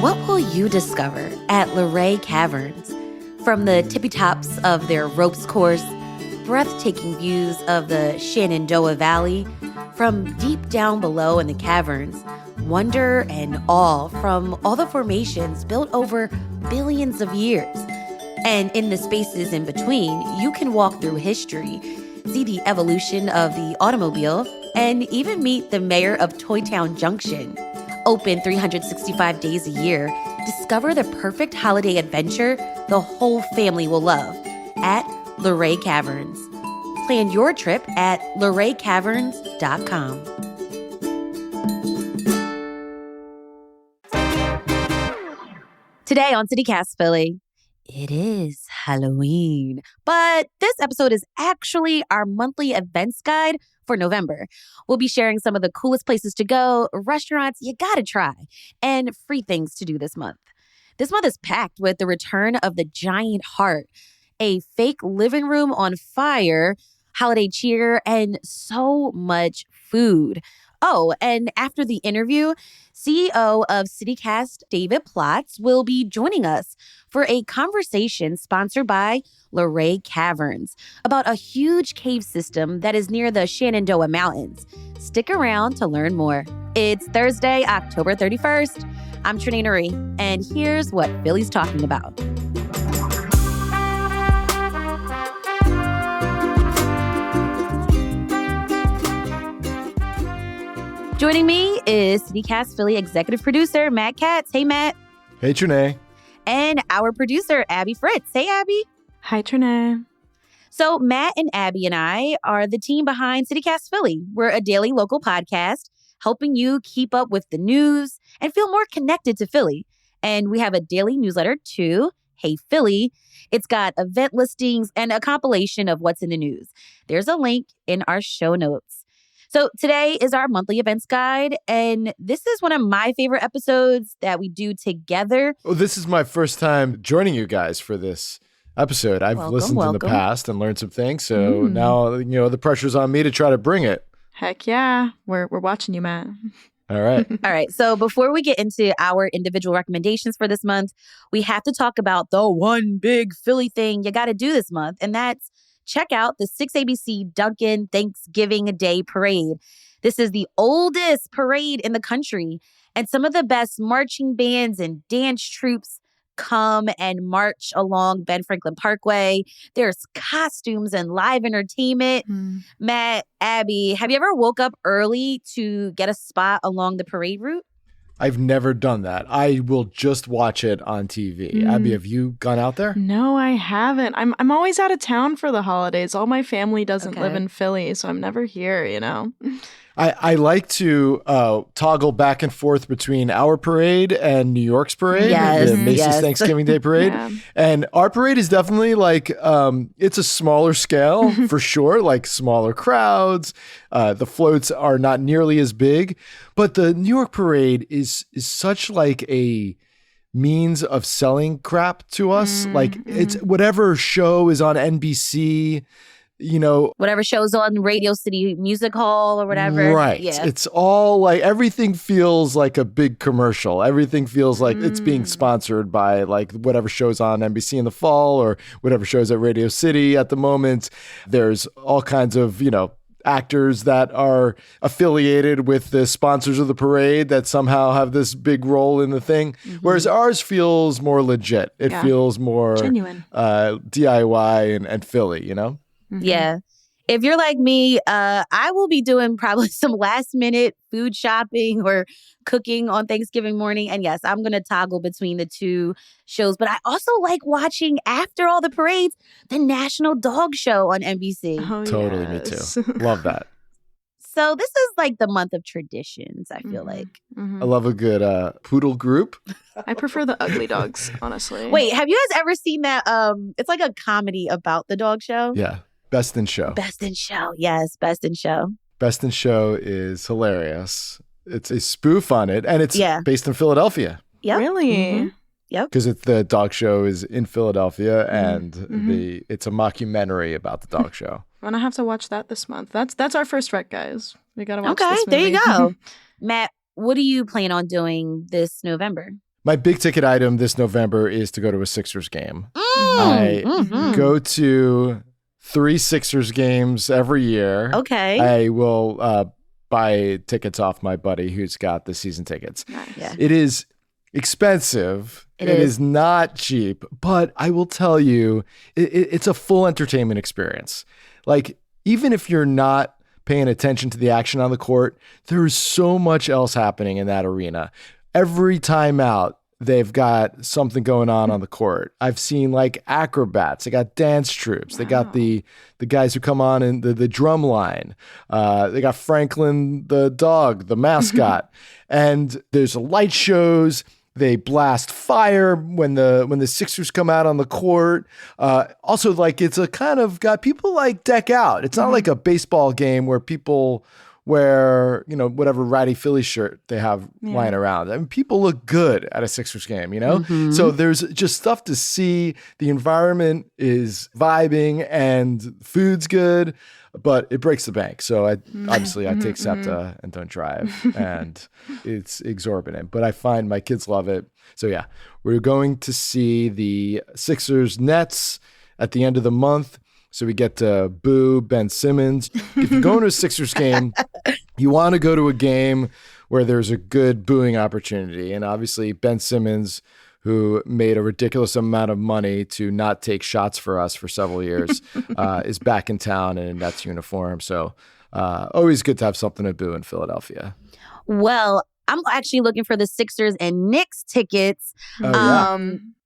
What will you discover at Luray Caverns? From the tippy tops of their ropes course, breathtaking views of the Shenandoah Valley, from deep down below in the caverns, wonder and awe from all the formations built over billions of years. And in the spaces in between, you can walk through history, see the evolution of the automobile, and even meet the mayor of Toy Town Junction. Open 365 days a year, discover the perfect holiday adventure the whole family will love at Luray Caverns. Plan your trip at LurayCaverns.com. Today on CityCast Philly, it is Halloween, but this episode is actually our monthly events guide for November. We'll be sharing some of the coolest places to go, restaurants you gotta try, and free things to do this month. This month is packed with the return of the Giant Heart, a fake living room on fire, holiday cheer, and so much food. Oh, and after the interview, CEO of CityCast, David Plotz, will be joining us for a conversation sponsored by Luray Caverns about a huge cave system that is near the Shenandoah Mountains. Stick around to learn more. It's Thursday, October 31st. I'm Trenae Nuri, and here's what Philly's talking about. Joining me is CityCast Philly executive producer Matt Katz. Hey, Matt. Hey, Trenae. And our producer, Abby Fritz. Hey, Abby. Hi, Trenae. So Matt and Abby and I are the team behind CityCast Philly. We're a daily local podcast helping you keep up with the news and feel more connected to Philly. And we have a daily newsletter too, Hey Philly. It's got event listings and a compilation of what's in the news. There's a link in our show notes. So today is our monthly events guide, and this is one of my favorite episodes that we do together. Oh, this is my first time joining you guys for this episode. I've listened in the past and learned some things, so now the pressure's on me to try to bring it. Heck yeah, we're watching you, Matt. All right. All right. So before we get into our individual recommendations for this month, we have to talk about the one big Philly thing you got to do this month, and that's check out the 6ABC Dunkin' Thanksgiving Day Parade. This is the oldest parade in the country, and some of the best marching bands and dance troupes come and march along Ben Franklin Parkway. There's costumes and live entertainment. Matt, Abby, have you ever woke up early to get a spot along the parade route? I've never done that. I will just watch it on TV. Abby, have you gone out there? No, I haven't. I'm always out of town for the holidays. All my family doesn't live in Philly, so I'm never here, I like to toggle back and forth between our parade and New York's parade, the Macy's Thanksgiving Day Parade. Yeah. And our parade is definitely like, it's a smaller scale for sure, like smaller crowds. The floats are not nearly as big, but the New York parade is such like a means of selling crap to us. Like it's whatever show is on NBC, whatever shows on Radio City Music Hall or whatever. Right. Yeah. It's all like everything feels like a big commercial. Everything feels like it's being sponsored by like whatever shows on NBC in the fall or whatever shows at Radio City at the moment. There's all kinds of, actors that are affiliated with the sponsors of the parade that somehow have this big role in the thing. Whereas ours feels more legit. It feels more genuine, DIY and Philly, Yeah. If you're like me, I will be doing probably some last minute food shopping or cooking on Thanksgiving morning. And yes, I'm going to toggle between the two shows. But I also like watching, after all the parades, the National Dog Show on NBC. Oh, totally, yes. Me too. Love that. So this is like the month of traditions, I feel like. I love a good poodle group. I prefer the ugly dogs, honestly. Wait, have you guys ever seen that? It's like a comedy about the dog show. Yeah. Best in Show. Best in Show. Yes, Best in Show. Best in Show is hilarious. It's a spoof on it, and it's based in Philadelphia. Yep. Really? Yep. Because the dog show is in Philadelphia, and it's a mockumentary about the dog show. I'm gonna have to watch that this month. That's our first rec, guys. We gotta watch this movie. There you go. Matt, what do you plan on doing this November? My big ticket item this November is to go to a Sixers game. I go to 3 Sixers games every year. Okay. I will buy tickets off my buddy who's got the season tickets. Nice. Yeah. It is expensive. It is not cheap, but I will tell you, it's a full entertainment experience. Like, even if you're not paying attention to the action on the court, there is so much else happening in that arena. Every time out, they've got something going on the court. I've seen like acrobats. They got dance troops. Wow. They got the guys who come on in the drum line. They got Franklin the dog, the mascot. And there's light shows. They blast fire when the Sixers come out on the court. Also, like, it's a kind of got people like deck out. It's not like a baseball game where people wear, whatever ratty Philly shirt they have lying around. I mean, people look good at a Sixers game, So there's just stuff to see. The environment is vibing and food's good, but it breaks the bank. So I take SEPTA and don't drive, and it's exorbitant. But I find my kids love it. So yeah, we're going to see the Sixers Nets at the end of the month. So we get to boo Ben Simmons. If you're going to a Sixers game, you want to go to a game where there's a good booing opportunity. And obviously Ben Simmons, who made a ridiculous amount of money to not take shots for us for several years, is back in town in a Nets uniform. So always good to have something to boo in Philadelphia. Well, I'm actually looking for the Sixers and Knicks tickets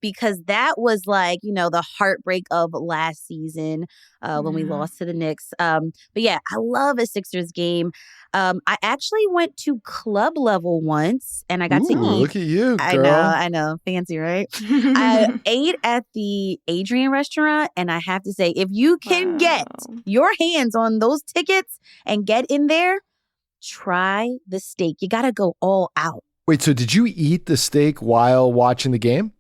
because that was like, the heartbreak of last season when we lost to the Knicks. But yeah, I love a Sixers game. I actually went to club level once and I got to eat. Look at you, girl. I know. Fancy, right? I ate at the Adrian restaurant, and I have to say, if you can get your hands on those tickets and get in there, try the steak. You got to go all out. Wait, so did you eat the steak while watching the game?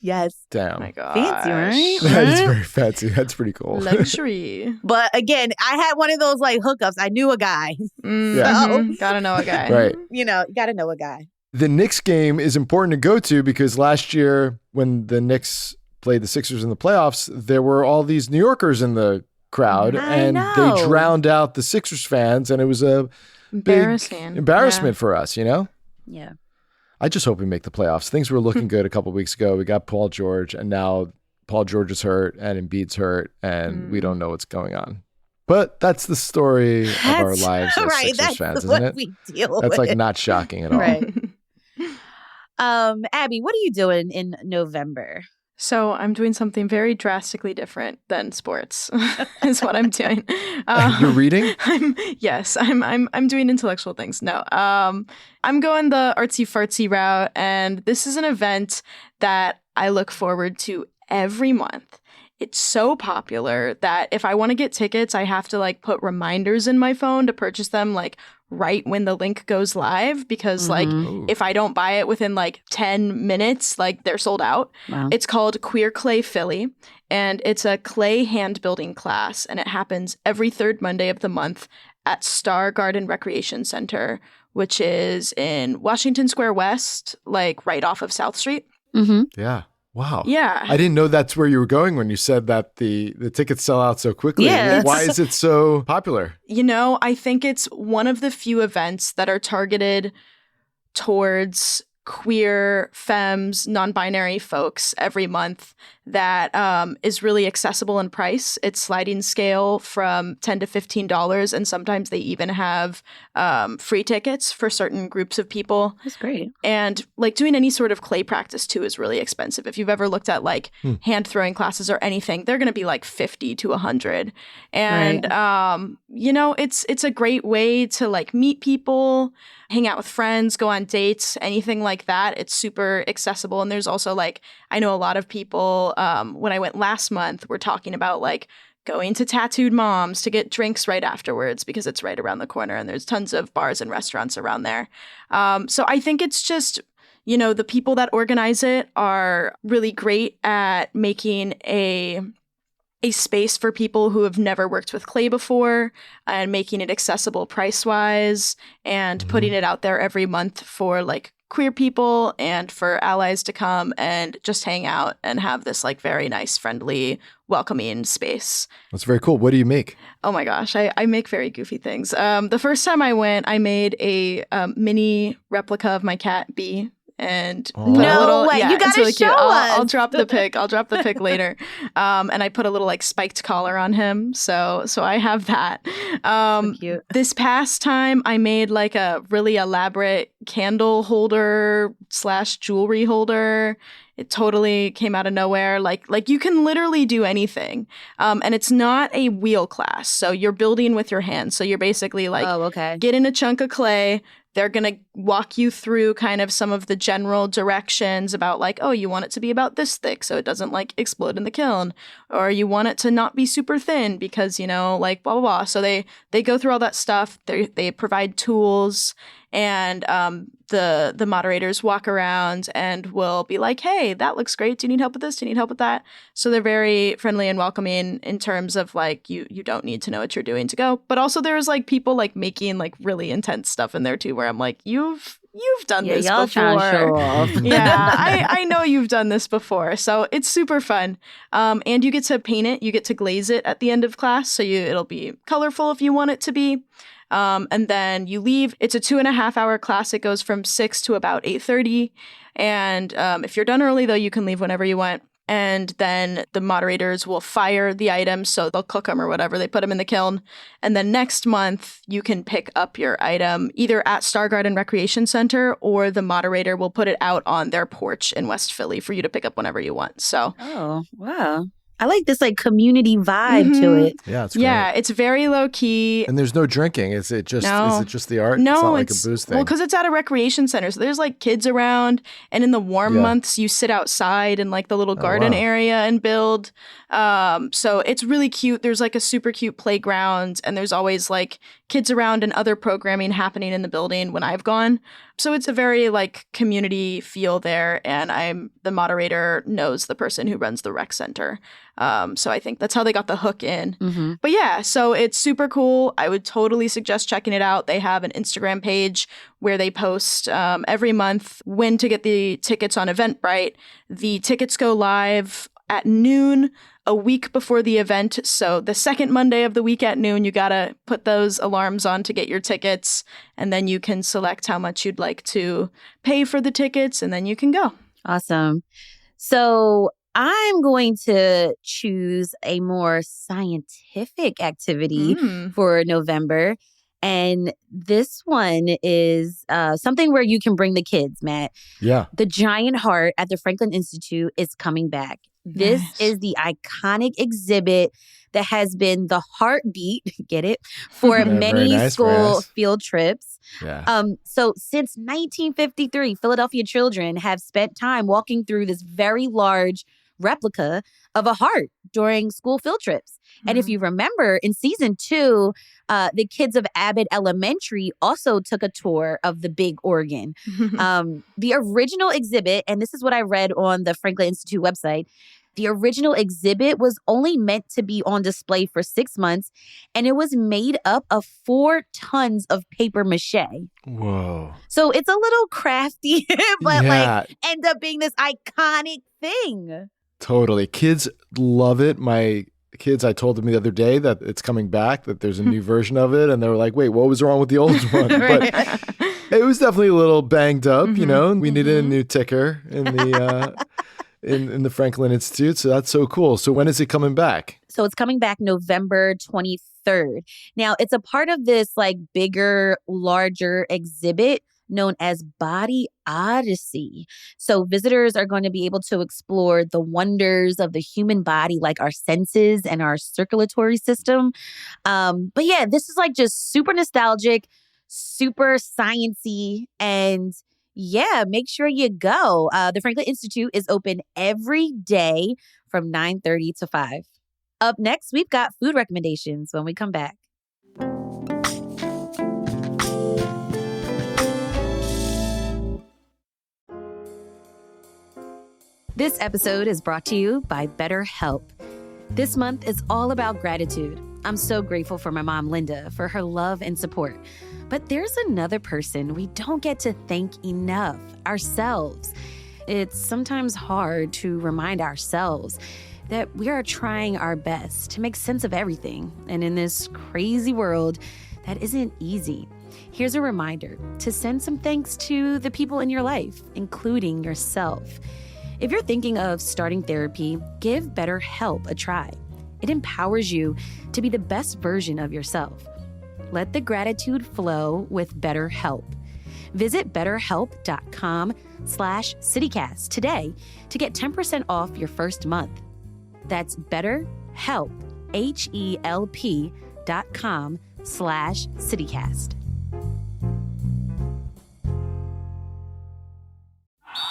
Yes. Damn. Oh my God. Fancy, right? That's very fancy. That's pretty cool. Luxury. But again, I had one of those like hookups. I knew a guy. Gotta know a guy. Right. Gotta know a guy. The Knicks game is important to go to because last year when the Knicks played the Sixers in the playoffs, there were all these New Yorkers in the crowd and they drowned out the Sixers fans, and it was a embarrassment for us, Yeah. I just hope we make the playoffs. Things were looking good a couple of weeks ago. We got Paul George, and now Paul George is hurt and Embiid's hurt, and we don't know what's going on. But that's the story of our lives as Sixers fans, isn't it? That's like not shocking at all. Right. Abby, what are you doing in November? So I'm doing something very drastically different than sports is what I'm doing. You're reading? I'm doing intellectual things. No, I'm going the artsy fartsy route. And this is an event that I look forward to every month. It's so popular that if I want to get tickets, I have to like put reminders in my phone to purchase them like right when the link goes live, because like if I don't buy it within like 10 minutes, like they're sold out. Wow. It's called Queer Clay Philly, and it's a clay hand building class, and it happens every third Monday of the month at Star Garden Recreation Center, which is in Washington Square West, like right off of South Street. Yeah. Wow. Yeah. I didn't know that's where you were going when you said that the tickets sell out so quickly. Yeah, why is it so popular? I think it's one of the few events that are targeted towards queer, femmes, non-binary folks every month that is really accessible in price. It's sliding scale from $10 to $15, and sometimes they even have free tickets for certain groups of people. That's great. And like doing any sort of clay practice too is really expensive. If you've ever looked at like hand throwing classes or anything, they're going to be like $50 to $100. And it's a great way to like meet people, hang out with friends, go on dates, anything like that. It's super accessible. And there's also like, I know a lot of people, when I went last month, were talking about like going to Tattooed Moms to get drinks right afterwards because it's right around the corner and there's tons of bars and restaurants around there. So I think it's just, the people that organize it are really great at making a space for people who have never worked with clay before and making it accessible price-wise and putting it out there every month for like queer people and for allies to come and just hang out and have this like very nice, friendly, welcoming space. That's very cool. What do you make? Oh my gosh, I make very goofy things. The first time I went, I made a mini replica of my cat, Bee. And no way, you gotta really show cute. us. I'll drop the pic. I'll drop the pic later. And I put a little like spiked collar on him, so I have that. So cute. This past time, I made like a really elaborate candle holder / jewelry holder. It totally came out of nowhere. Like you can literally do anything. And it's not a wheel class, so you're building with your hands. So you're basically like, get in a chunk of clay. They're going to walk you through kind of some of the general directions about like, oh, you want it to be about this thick so it doesn't like explode in the kiln. Or you want it to not be super thin because, you know, like blah, blah, blah. So they go through all that stuff. They provide tools and the moderators walk around and will be like, hey, that looks great. Do you need help with this? Do you need help with that? So they're very friendly and welcoming in terms of like, you don't need to know what you're doing to go. But also there's like people like making like really intense stuff in there too, where I'm like, you've done this y'all before. Trying to show off. Yeah, I know you've done this before. So it's super fun. And you get to paint it. You get to glaze it at the end of class. So it'll be colorful if you want it to be. And then you leave. It's a 2.5-hour class. It goes from 6 to about 8:30. And if you're done early, though, you can leave whenever you want. And then the moderators will fire the items. So they'll cook them or whatever. They put them in the kiln. And then next month, you can pick up your item either at Star Garden Recreation Center or the moderator will put it out on their porch in West Philly for you to pick up whenever you want. So, oh, wow. I like this like community vibe to it. Yeah, it's great. Yeah, it's very low key. And there's no drinking. Is it just the art? No, it's not like a booze thing. Well, because it's at a recreation center. So there's like kids around. And in the warm months, you sit outside in like the little garden area and build. So it's really cute. There's like a super cute playground. And there's always like kids around and other programming happening in the building when I've gone. So it's a very like community feel there. And the moderator knows the person who runs the rec center. So I think that's how they got the hook in. Mm-hmm. But yeah, so it's super cool. I would totally suggest checking it out. They have an Instagram page where they post every month when to get the tickets on Eventbrite. The tickets go live at noon a week before the event. So the second Monday of the week at noon, you got to put those alarms on to get your tickets. And then you can select how much you'd like to pay for the tickets. And then you can go. Awesome. So I'm going to choose a more scientific activity for November. And this one is something where you can bring the kids, Matt. Yeah. The Giant Heart at the Franklin Institute is coming back. This is the iconic exhibit that has been the heartbeat, get it, for many school field trips. Yeah. So since 1953, Philadelphia children have spent time walking through this very large replica of a heart during school field trips. And if you remember, in season 2, the kids of Abbott Elementary also took a tour of the big organ. The original exhibit, and this is what I read on the Franklin Institute website, the original exhibit was only meant to be on display for 6 months, and it was made up of 4 tons of paper mache. Whoa. So it's a little crafty, but like end up being this iconic thing. Totally. Kids love it. My kids, I told them the other day that it's coming back, that there's a new version of it. And they were like, wait, what was wrong with the old one? But it was definitely a little banged up, you know, we needed a new ticker in the in the Franklin Institute. So that's so cool. So when is it coming back? So it's coming back November 23rd. Now, it's a part of this like bigger, larger exhibit known as Body Odyssey. So visitors are going to be able to explore the wonders of the human body, like our senses and our circulatory system. But yeah, this is like just super nostalgic, super sciencey, and yeah, make sure you go. The Franklin Institute is open every day from 9:30 to 5. Up next, we've got food recommendations when we come back. This episode is brought to you by BetterHelp. This month is all about gratitude. I'm so grateful for my mom, Linda, for her love and support. But there's another person we don't get to thank enough, ourselves. It's sometimes hard to remind ourselves that we are trying our best to make sense of everything. And in this crazy world, that isn't easy. Here's a reminder to send some thanks to the people in your life, including yourself. If you're thinking of starting therapy, give BetterHelp a try. It empowers you to be the best version of yourself. Let the gratitude flow with BetterHelp. Visit BetterHelp.com/CityCast today to get 10% off your first month. That's BetterHelp, HELP.com/CityCast.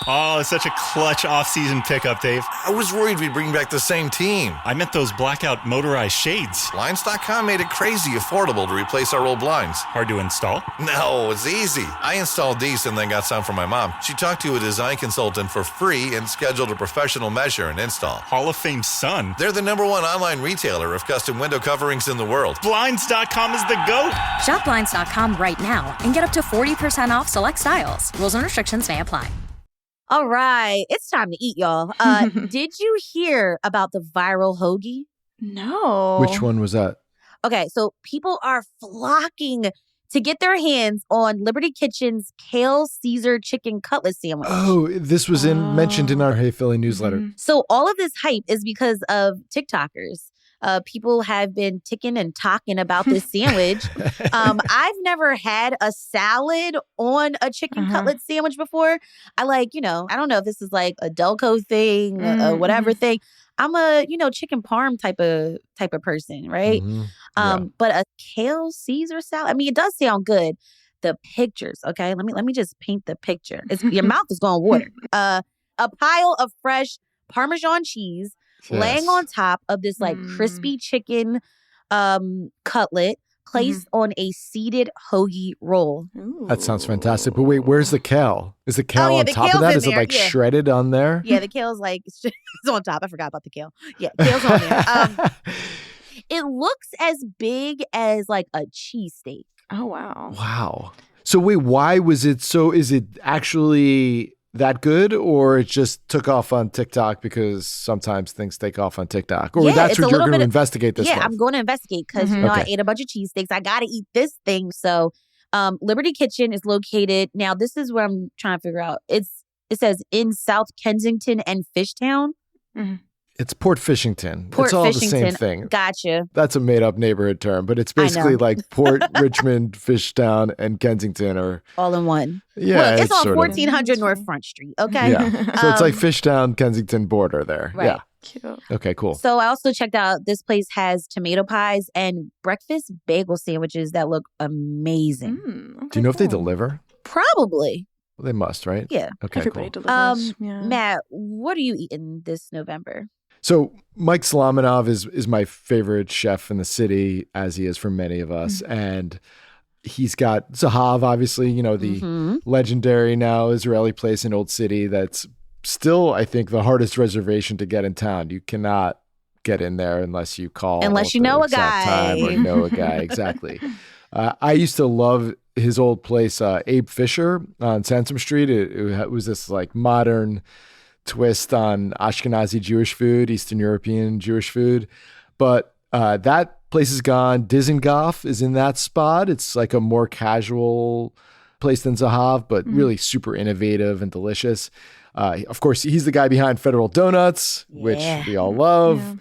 Oh, it's such a clutch off-season pickup, Dave. I was worried we'd bring back the same team. I meant those blackout motorized shades. Blinds.com made it crazy affordable to replace our old blinds. Hard to install? No, it's easy. I installed these and then got some for my mom. She talked to a design consultant for free and scheduled a professional measure and install. Hall of Fame son. They're the #1 online retailer of custom window coverings in the world. Blinds.com is the GOAT. Shop Blinds.com right now and get up to 40% off select styles. Rules and restrictions may apply. All right, it's time to eat, y'all. Did you hear about the viral hoagie? No. Which one was that? Okay, so people are flocking to get their hands on Liberty Kitchen's Kale Caesar chicken cutlet sandwich. Oh, this was mentioned in our Hey Philly newsletter. Mm-hmm. So all of this hype is because of TikTokers. People have been ticking and talking about this sandwich. I've never had a salad on a chicken cutlet sandwich before. I don't know if this is like a Delco thing, whatever thing. I'm a, chicken parm type of person, right? But a kale Caesar salad, I mean, it does sound good. The pictures, okay? Let me just paint the picture. Your mouth is going water. A pile of fresh Parmesan cheese, laying on top of this crispy chicken cutlet placed on a seeded hoagie roll. Ooh. That sounds fantastic. But wait, where's the kale? Is the kale on top of that? Is it shredded on there? Yeah, the kale's it's on top. I forgot about the kale. Yeah, kale's on there. It looks as big as a cheesesteak. Oh, wow. Wow. So wait, why was it so? Is it actually that good, or it just took off on TikTok because sometimes things take off on TikTok? Or that's what you're going to investigate this month? I'm going to investigate because, I ate a bunch of cheesesteaks. I got to eat this thing. So Liberty Kitchen is located, now this is where I'm trying to figure out. It says in South Kensington and Fishtown. It's Port Fishington. It's all the same thing. Gotcha. That's a made-up neighborhood term, but it's basically like Port, Richmond, Fishtown, and Kensington are all in one. Yeah, well, it's on 1400 North Front Street. Okay. Yeah. So it's like Fishtown, Kensington border there. Right. Yeah. Cute. Okay, cool. So I also checked out, this place has tomato pies and breakfast bagel sandwiches that look amazing. Okay, do you know if they deliver? Probably. Well, they must, right? Yeah. Okay, Everybody cool. delivers. Matt, what are you eating this November? So Mike Solomonov is my favorite chef in the city, as he is for many of us. And he's got Zahav, obviously, the legendary now Israeli place in Old City that's still, I think, the hardest reservation to get in town. You cannot get in there unless you call. Unless you know a guy. Time or know a guy, exactly. I used to love his old place, Abe Fisher on Sansom Street. It was this modern twist on Ashkenazi Jewish food, Eastern European Jewish food. But that place is gone. Dizengoff is in that spot. It's like a more casual place than Zahav, but really super innovative and delicious. Of course, he's the guy behind Federal Donuts, which we all love. Yeah.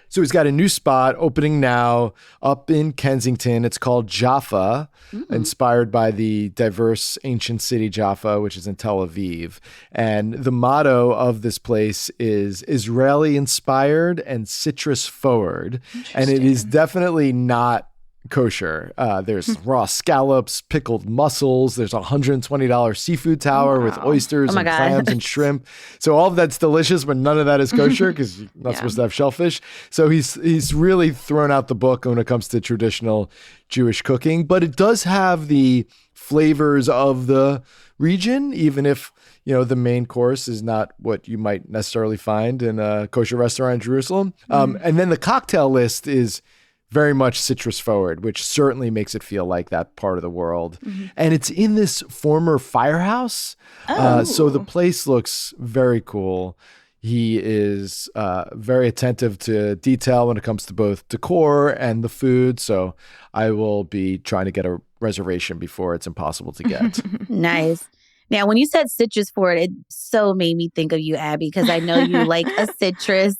So he's got a new spot opening now up in Kensington. It's called Jaffa, inspired by the diverse ancient city Jaffa, which is in Tel Aviv. And the motto of this place is Israeli inspired and citrus forward. And it is definitely not kosher. There's raw scallops, pickled mussels. There's a $120 seafood tower with oysters and clams and shrimp. So all of that's delicious, but none of that is kosher because you're not supposed to have shellfish. So he's really thrown out the book when it comes to traditional Jewish cooking, but it does have the flavors of the region, even if the main course is not what you might necessarily find in a kosher restaurant in Jerusalem. And then the cocktail list is very much citrus forward, which certainly makes it feel like that part of the world. And it's in this former firehouse. So the place looks very cool. He is very attentive to detail when it comes to both decor and the food. So I will be trying to get a reservation before it's impossible to get. Nice. Now, when you said citrus forward, it so made me think of you, Abby, because I know you like a citrus.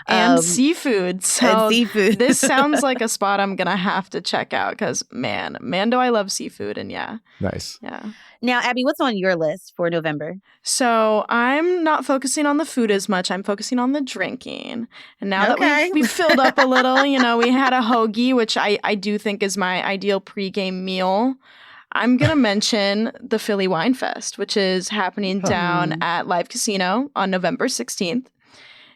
And seafood. So and seafood. This sounds like a spot I'm going to have to check out because, man, do I love seafood. And yeah. Nice. Yeah. Now, Abby, what's on your list for November? So I'm not focusing on the food as much. I'm focusing on the drinking. And now that we've filled up a little, we had a hoagie, which I do think is my ideal pregame meal. I'm going to mention the Philly Wine Fest, which is happening down at Live Casino on November 16th.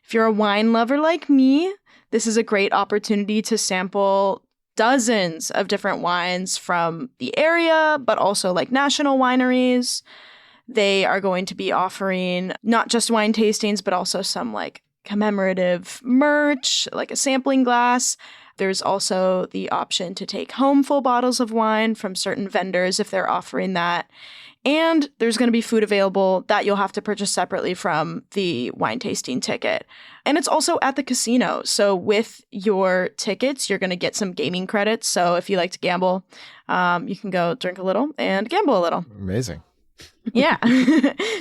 If you're a wine lover like me, this is a great opportunity to sample dozens of different wines from the area, but also like national wineries. They are going to be offering not just wine tastings, but also some like commemorative merch, like a sampling glass. There's also the option to take home full bottles of wine from certain vendors if they're offering that. And there's going to be food available that you'll have to purchase separately from the wine tasting ticket. And it's also at the casino. So with your tickets, you're going to get some gaming credits. So if you like to gamble, you can go drink a little and gamble a little. Amazing. Yeah.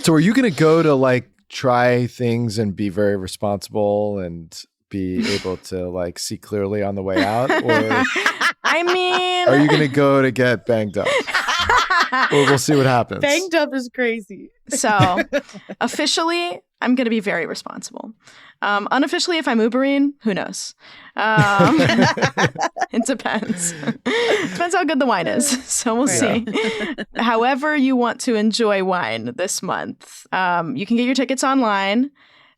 So are you going to go to like try things and be very responsible and be able to like see clearly on the way out? Or I mean, are you going to go to get banged up? Or we'll see what happens. Banged up is crazy. So officially, I'm going to be very responsible. Unofficially, if I'm Ubering, who knows? It depends. Depends how good the wine is. So we'll see. However you want to enjoy wine this month, you can get your tickets online.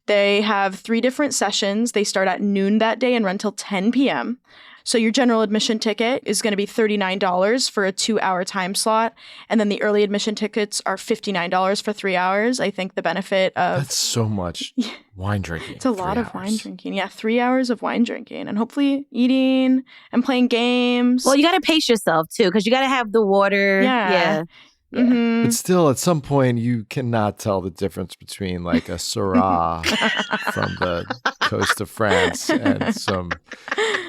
They have 3 different sessions. They start at noon that day and run till 10 p.m. So your general admission ticket is going to be $39 for a 2-hour time slot. And then the early admission tickets are $59 for 3 hours. I think the benefit of... That's so much wine drinking. It's a lot of wine drinking. Yeah, 3 hours of wine drinking and hopefully eating and playing games. Well, you got to pace yourself too because you got to have the water. Yeah. Mm-hmm. But still, at some point, you cannot tell the difference between like a Syrah from the coast of France and some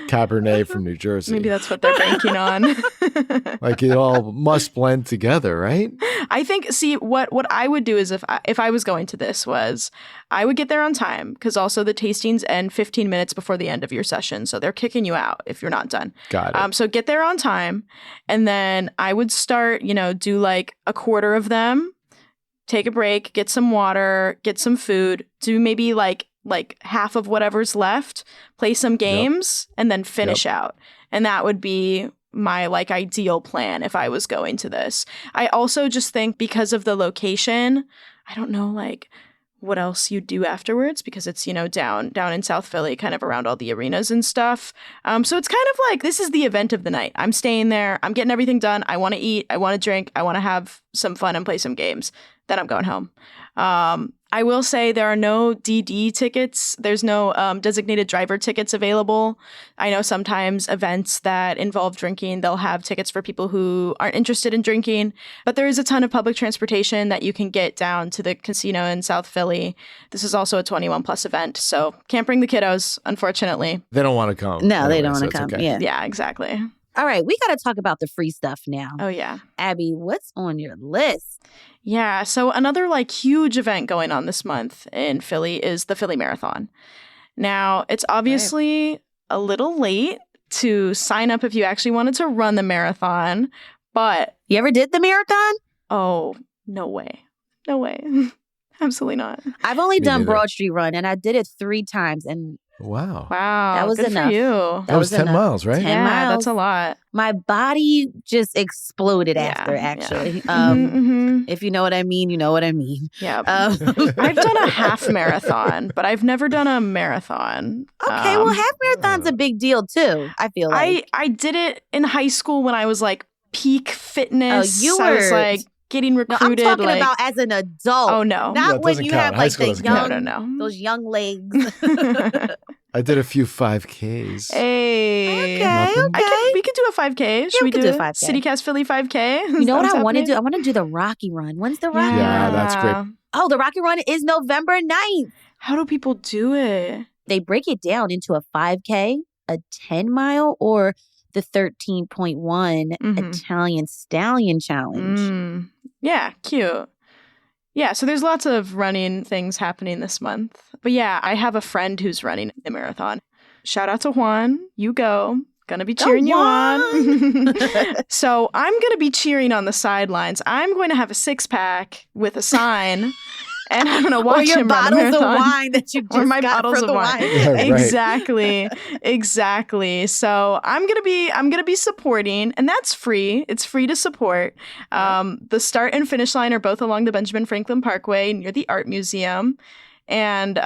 Cabernet from New Jersey. Maybe that's what they're banking on. Like it all must blend together, right? I think, see, what I would do is if I was going to this was I would get there on time because also the tastings end 15 minutes before the end of your session. So they're kicking you out if you're not done. Got it. So get there on time. And then I would start, do like a quarter of them, take a break, get some water, get some food, do maybe like half of whatever's left, play some games, and then finish out. And that would be my like ideal plan if I was going to this. I also just think because of the location, I don't know like what else you do afterwards because it's, down in South Philly, kind of around all the arenas and stuff. So it's kind of like this is the event of the night. I'm staying there. I'm getting everything done. I want to eat. I want to drink. I want to have some fun and play some games. Then I'm going home. I will say there are no DD tickets. There's no designated driver tickets available. I know sometimes events that involve drinking, they'll have tickets for people who aren't interested in drinking. But there is a ton of public transportation that you can get down to the casino in South Philly. This is also a 21 plus event. So can't bring the kiddos, unfortunately. They don't want to come. No, they don't want to come. Okay. Yeah, exactly. All right, we got to talk about the free stuff now. Oh, yeah. Abby, what's on your list? Yeah, so another like huge event going on this month in Philly is the Philly Marathon. Now, it's obviously a little late to sign up if you actually wanted to run the marathon, but... You ever did the marathon? Oh, no way. No way. Absolutely not. I've only done Broad Street Run, and I did it 3 times, and... Wow. That was good enough. For you. That was 10 miles, right? 10 miles. That's a lot. My body just exploded after, actually. If you know what I mean, you know what I mean. Yeah. I've done a half marathon, but I've never done a marathon. Okay, well, half marathon's a big deal, too, I feel like. I did it in high school when I was, like, peak fitness. Oh, I was, like, getting recruited. No, I'm talking about as an adult. Oh, no. Not when you have, like, the young, No. those young legs. I did a few 5Ks. Hey. Okay. We could do a 5K. Should we do a 5K? CityCast Philly 5K? You know what I want to do? I want to do the Rocky Run. When's the Rocky Run? Yeah, that's great. Oh, the Rocky Run is November 9th. How do people do it? They break it down into a 5K, a 10-mile, or the 13.1 Italian Stallion Challenge. Yeah, cute. Yeah, so there's lots of running things happening this month. But yeah, I have a friend who's running a marathon. Shout out to Juan. You go. Gonna be cheering you on. So I'm gonna be cheering on the sidelines. I'm going to have a 6-pack with a sign. And I'm going to watch him run a marathon. Or your bottles of wine that you just got for the wine. Yeah, exactly. So I'm gonna be supporting, and that's free. It's free to support. The start and finish line are both along the Benjamin Franklin Parkway near the Art Museum. And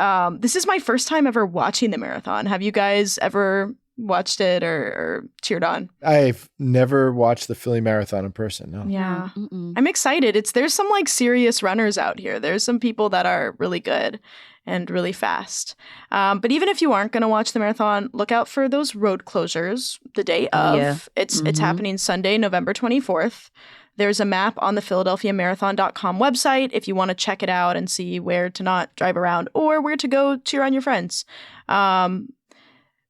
this is my first time ever watching the marathon. Have you guys ever watched it or cheered on? I've never watched the Philly Marathon in person. No. Yeah. I'm excited. There's some like serious runners out here. There's some people that are really good and really fast. But even if you aren't going to watch the marathon, look out for those road closures the day of. Yeah. It's happening Sunday, November 24th. There's a map on the PhiladelphiaMarathon.com website if you want to check it out and see where to not drive around or where to go cheer on your friends.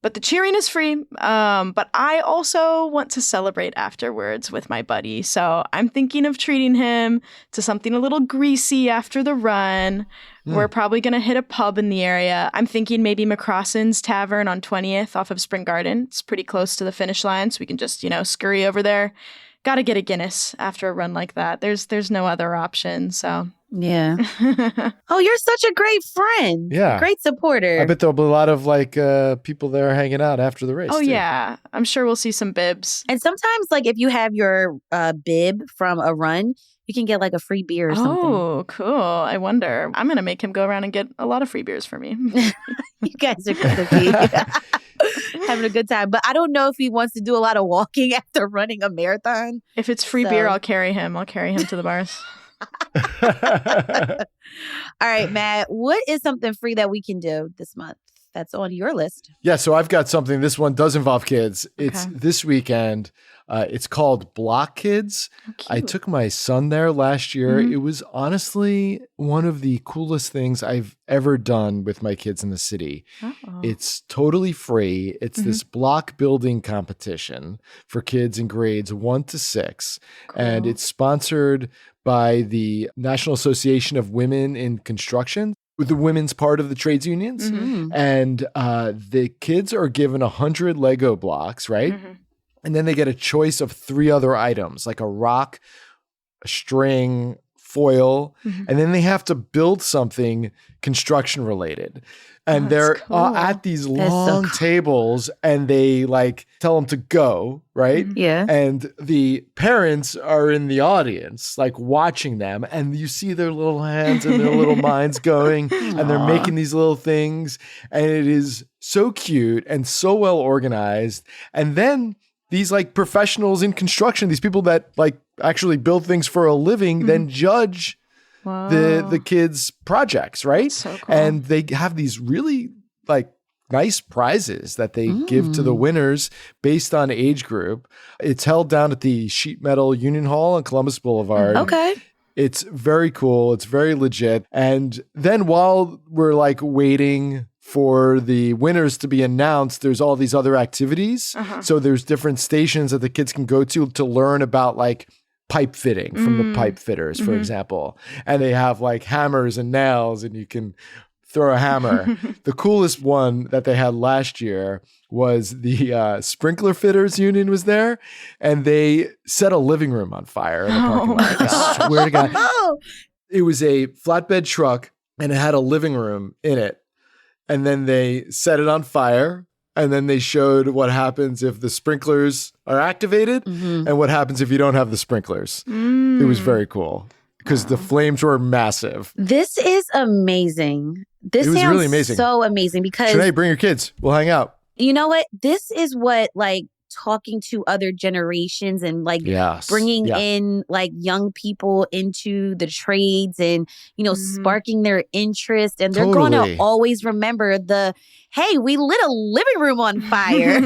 But the cheering is free. But I also want to celebrate afterwards with my buddy. So I'm thinking of treating him to something a little greasy after the run. We're probably going to hit a pub in the area. I'm thinking maybe McCrossin's Tavern on 20th off of Spring Garden. It's pretty close to the finish line, so we can just, scurry over there. Got to get a Guinness after a run like that. There's no other option, so... Yeah. Oh, you're such a great friend. Yeah. Great supporter. I bet there'll be a lot of people there hanging out after the race. Oh, too. yeah. I'm sure we'll see some bibs. And sometimes, if you have your bib from a run, you can get a free beer or something. Oh, cool. I wonder. I'm going to make him go around and get a lot of free beers for me. You guys are going to be having a good time. But I don't know if he wants to do a lot of walking after running a marathon. If it's free beer, I'll carry him. I'll carry him to the bars. All right, Matt, what is something free that we can do this month that's on your list? Yeah, so I've got something. This one does involve kids. Okay. It's this weekend. It's called Block Kids. I took my son there last year. It was honestly one of the coolest things I've ever done with my kids in the city. It's totally free. It's this block building competition for kids in grades 1 to 6. Cool. And it's sponsored by the National Association of Women in Construction, with the women's part of the trades unions. And the kids are given 100 Lego blocks, right? And then they get a choice of 3 other items, like a rock, a string, foil, and then they have to build something construction related. And they're at these long tables, and they tell them to go, right? Yeah. And the parents are in the audience, watching them, and you see their little hands and their little minds going, and they're making these little things, and it is so cute and so well organized. And then these professionals in construction, these people that actually build things for a living, then judge the kids' projects, right? So cool. And they have these really nice prizes that they give to the winners based on age group. It's held down at the Sheet Metal Union Hall on Columbus Boulevard. Okay. It's very cool. It's very legit. And then while we're waiting for the winners to be announced, there's all these other activities. So there's different stations that the kids can go to learn about pipe fitting from the pipe fitters, for example. And they have hammers and nails, and you can throw a hammer. The coolest one that they had last year was the Sprinkler Fitters Union was there, and they set a living room on fire in the parking lot. I swear to God. It was a flatbed truck, and it had a living room in it. And then they set it on fire, and then they showed what happens if the sprinklers are activated and what happens if you don't have the sprinklers. It was very cool because the flames were massive. This is amazing. This sounds really amazing. So amazing because... Sinead, bring your kids. We'll hang out. You know what? This is what talking to other generations and like bringing in like young people into the trades and, you know, sparking their interest. And they're going to always remember hey, we lit a living room on fire.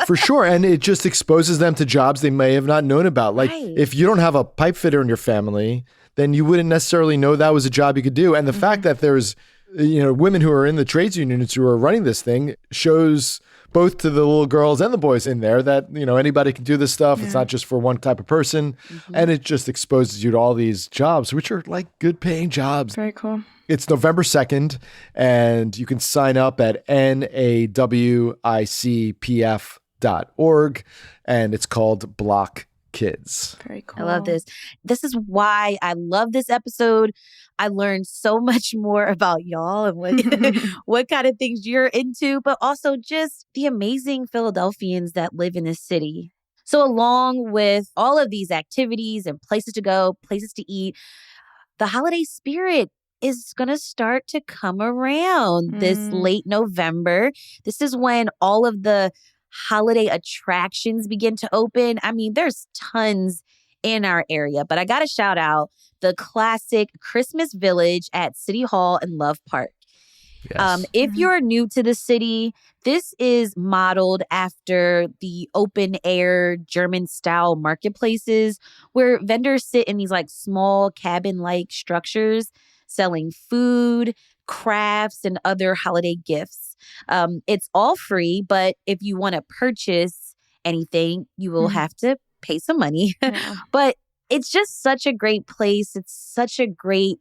For sure. And it just exposes them to jobs they may have not known about. Like if you don't have a pipe fitter in your family, then you wouldn't necessarily know that was a job you could do. And the fact that there's, you know, women who are in the trades unions who are running this thing shows both to the little girls and the boys in there that, you know, anybody can do this stuff. It's not just for one type of person. And it just exposes you to all these jobs, which are like good paying jobs. Very cool. It's November 2nd, and you can sign up at nawicpf.org, and it's called Block Kids. Very cool. I love this. This is why I love this episode. I learned so much more about y'all and what kind of things you're into, but also just the amazing Philadelphians that live in this city. So along with all of these activities and places to go, places to eat, the holiday spirit is going to start to come around this late November. This is when all of the holiday attractions begin to open. I mean, there's tons in our area, but I got to shout out the classic Christmas Village at City Hall and Love Park. Yes. If you're new to the city, this is modeled after the open air German style marketplaces where vendors sit in these like small cabin-like structures selling food, crafts, and other holiday gifts. It's all free, but if you want to purchase anything, you will have to pay some money. But it's just such a great place. It's such a great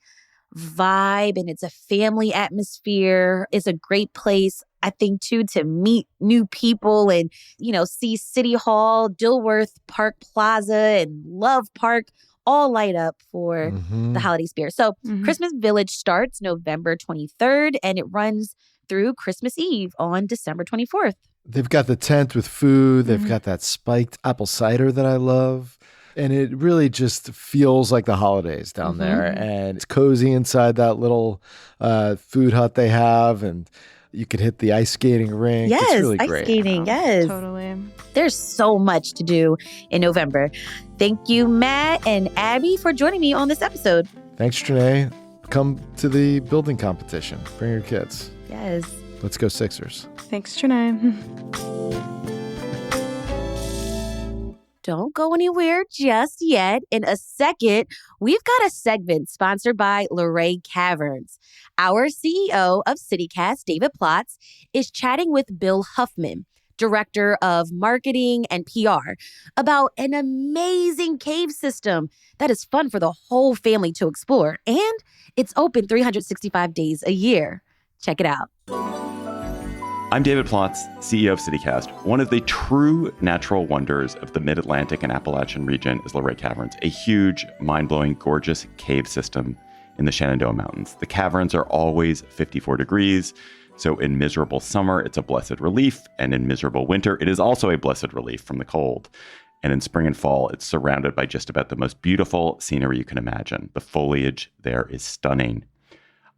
vibe, and it's a family atmosphere. It's a great place, I think, too, to meet new people and, you know, see City Hall, Dilworth Park Plaza, and Love Park all light up for the holiday spirit. So Christmas Village starts November 23rd, and it runs through Christmas Eve on December 24th. They've got the tent with food. They've got that spiked apple cider that I love. And it really just feels like the holidays down there. And it's cozy inside that little food hut they have. And you could hit the ice skating rink. Yes, it's really ice great. skating. Yes. Totally. There's so much to do in November. Thank you, Matt and Abby, for joining me on this episode. Thanks, Trinae. Come to the building competition. Bring your kids. Yes. Let's go Sixers. Thanks, Trinae. Don't go anywhere just yet. In a second, we've got a segment sponsored by Luray Caverns. Our CEO of CityCast, David Plotz, is chatting with Bill Huffman, Director of Marketing and PR, about an amazing cave system that is fun for the whole family to explore. And it's open 365 days a year. Check it out. I'm David Plotz, CEO of CityCast. One of the true natural wonders of the Mid-Atlantic and Appalachian region is Luray Caverns, a huge, mind-blowing, gorgeous cave system in the Shenandoah Mountains. The caverns are always 54 degrees, so in miserable summer, it's a blessed relief, and in miserable winter, it is also a blessed relief from the cold. And in spring and fall, it's surrounded by just about the most beautiful scenery you can imagine. The foliage there is stunning.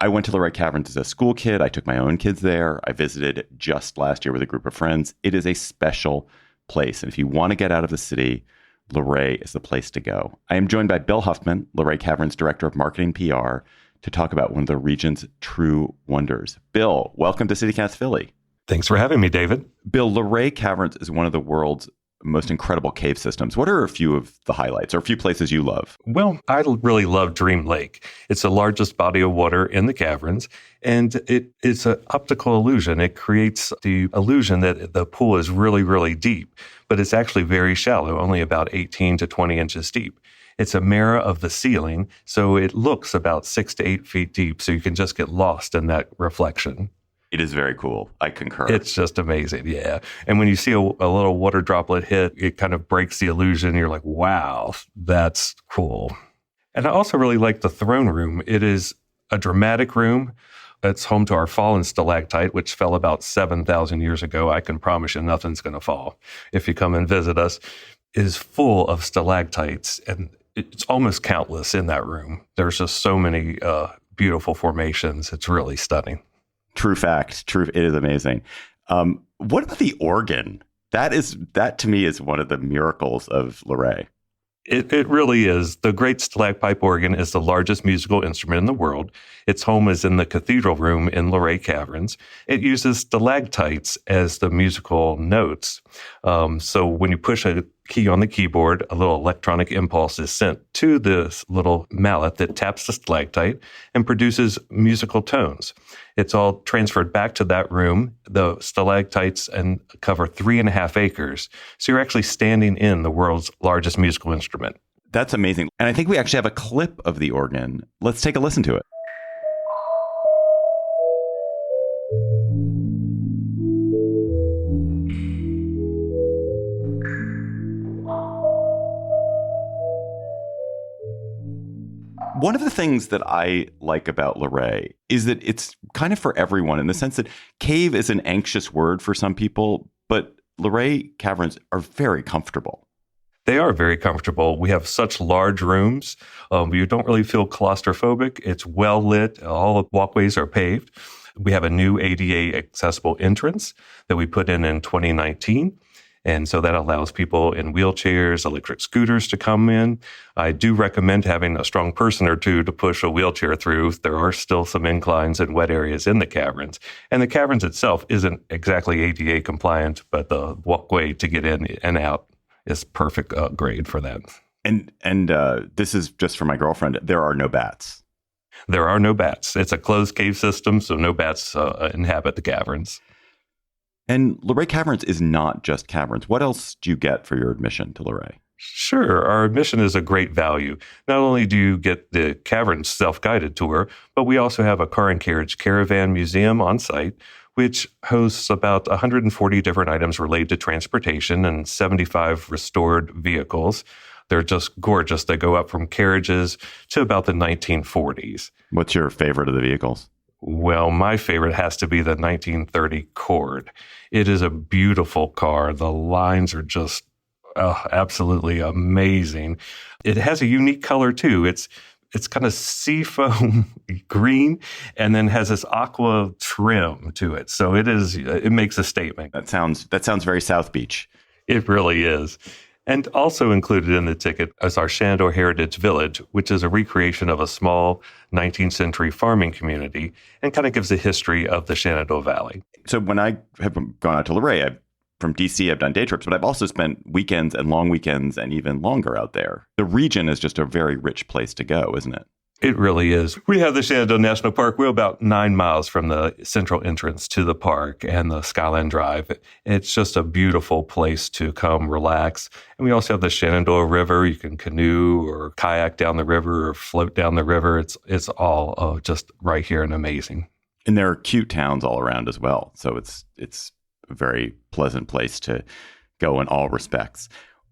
I went to Luray Caverns as a school kid. I took my own kids there. I visited just last year with a group of friends. It is a special place. And if you want to get out of the city, Luray is the place to go. I am joined by Bill Huffman, Luray Caverns Director of Marketing PR, to talk about one of the region's true wonders. Bill, welcome to CityCast Philly. Thanks for having me, David. Bill, Luray Caverns is one of the world's most incredible cave systems. What are a few of the highlights or a few places you love? Well, I really love Dream Lake. It's the largest body of water in the caverns, and it's an optical illusion. It creates the illusion that the pool is really, really deep, but it's actually very shallow, only about 18 to 20 inches deep. It's a mirror of the ceiling, so it looks about 6 to 8 feet deep, so you can just get lost in that reflection. It is very cool. I concur. It's just amazing, yeah. And when you see a little water droplet hit, it kind of breaks the illusion. You're like, wow, that's cool. And I also really like the throne room. It is a dramatic room. It's home to our fallen stalactite, which fell about 7,000 years ago. I can promise you nothing's going to fall if you come and visit us. It is full of stalactites, and it's almost countless in that room. There's just so many beautiful formations. It's really stunning. True fact. True. It is amazing. What about the organ That to me is one of the miracles of Luray. It really is. The Great Stalagpipe Organ is the largest musical instrument in the world. Its home is in the Cathedral Room in Luray Caverns. It uses stalactites as the musical notes. So when you push a key on the keyboard, a little electronic impulse is sent to this little mallet that taps the stalactite and produces musical tones. It's all transferred back to that room. The stalactites cover 3.5 acres. So you're actually standing in the world's largest musical instrument. That's amazing. And I think we actually have a clip of the organ. Let's take a listen to it. One of the things that I like about Luray is that it's kind of for everyone in the sense that cave is an anxious word for some people, but Luray Caverns are very comfortable. They are very comfortable. We have such large rooms. You don't really feel claustrophobic. It's well lit. All the walkways are paved. We have a new ADA accessible entrance that we put in 2019. And so that allows people in wheelchairs, electric scooters to come in. I do recommend having a strong person or two to push a wheelchair through. There are still some inclines and wet areas in the caverns. And the caverns itself isn't exactly ADA compliant, but the walkway to get in and out is perfect grade for that. And this is just for my girlfriend. There are no bats. There are no bats. It's a closed cave system, so no bats inhabit the caverns. And Luray Caverns is not just caverns. What else do you get for your admission to Luray? Sure. Our admission is a great value. Not only do you get the Caverns self-guided tour, but we also have a car and carriage caravan museum on site, which hosts about 140 different items related to transportation and 75 restored vehicles. They're just gorgeous. They go up from carriages to about the 1940s. What's your favorite of the vehicles? Well, my favorite has to be the 1930 Cord. It is a beautiful car. The lines are just absolutely amazing. It has a unique color too. It's kind of seafoam green and then has this aqua trim to it. So it makes a statement. That sounds very South Beach. It really is. And also included in the ticket is our Shenandoah Heritage Village, which is a recreation of a small 19th century farming community and kind of gives a history of the Shenandoah Valley. So when I have gone out to Luray, from DC, I've done day trips, but I've also spent weekends and long weekends and even longer out there. The region is just a very rich place to go, isn't it? It really is. We have the Shenandoah National Park. We're about 9 miles from the central entrance to the park and the Skyline Drive. It's just a beautiful place to come relax. And we also have the Shenandoah River. You can canoe or kayak down the river or float down the river. It's all just right here and amazing. And there are cute towns all around as well. So it's a very pleasant place to go in all respects.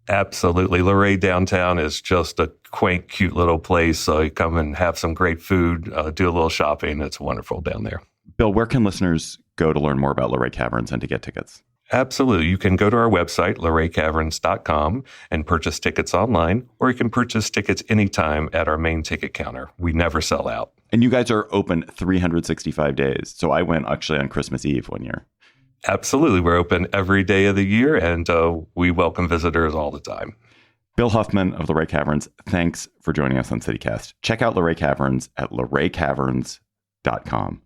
Absolutely. Luray downtown is just a quaint, cute little place. So you come and have some great food, do a little shopping. It's wonderful down there. Bill, where can listeners go to learn more about Luray Caverns and to get tickets? Absolutely. You can go to our website, luraycaverns.com, and purchase tickets online, or you can purchase tickets anytime at our main ticket counter. We never sell out. And you guys are open 365 days. So I went actually on Christmas Eve one year. Absolutely. We're open every day of the year, and we welcome visitors all the time. Bill Huffman of Luray Caverns, thanks for joining us on CityCast. Check out Luray Caverns at luraycaverns.com.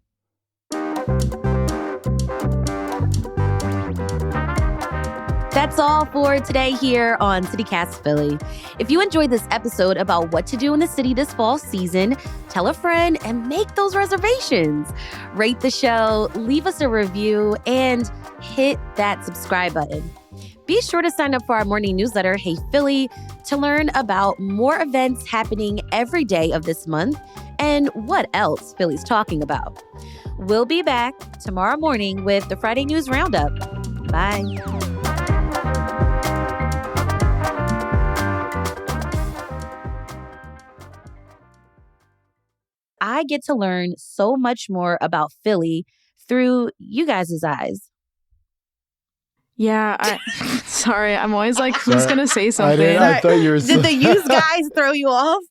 That's all for today here on CityCast Philly. If you enjoyed this episode about what to do in the city this fall season, tell a friend and make those reservations. Rate the show, leave us a review, and hit that subscribe button. Be sure to sign up for our morning newsletter, Hey Philly, to learn about more events happening every day of this month and what else Philly's talking about. We'll be back tomorrow morning with the Friday News Roundup. Bye. I get to learn so much more about Philly through you guys' eyes. Yeah, sorry. I'm always like, who's going to say something? I thought you were Did the use guys throw you off?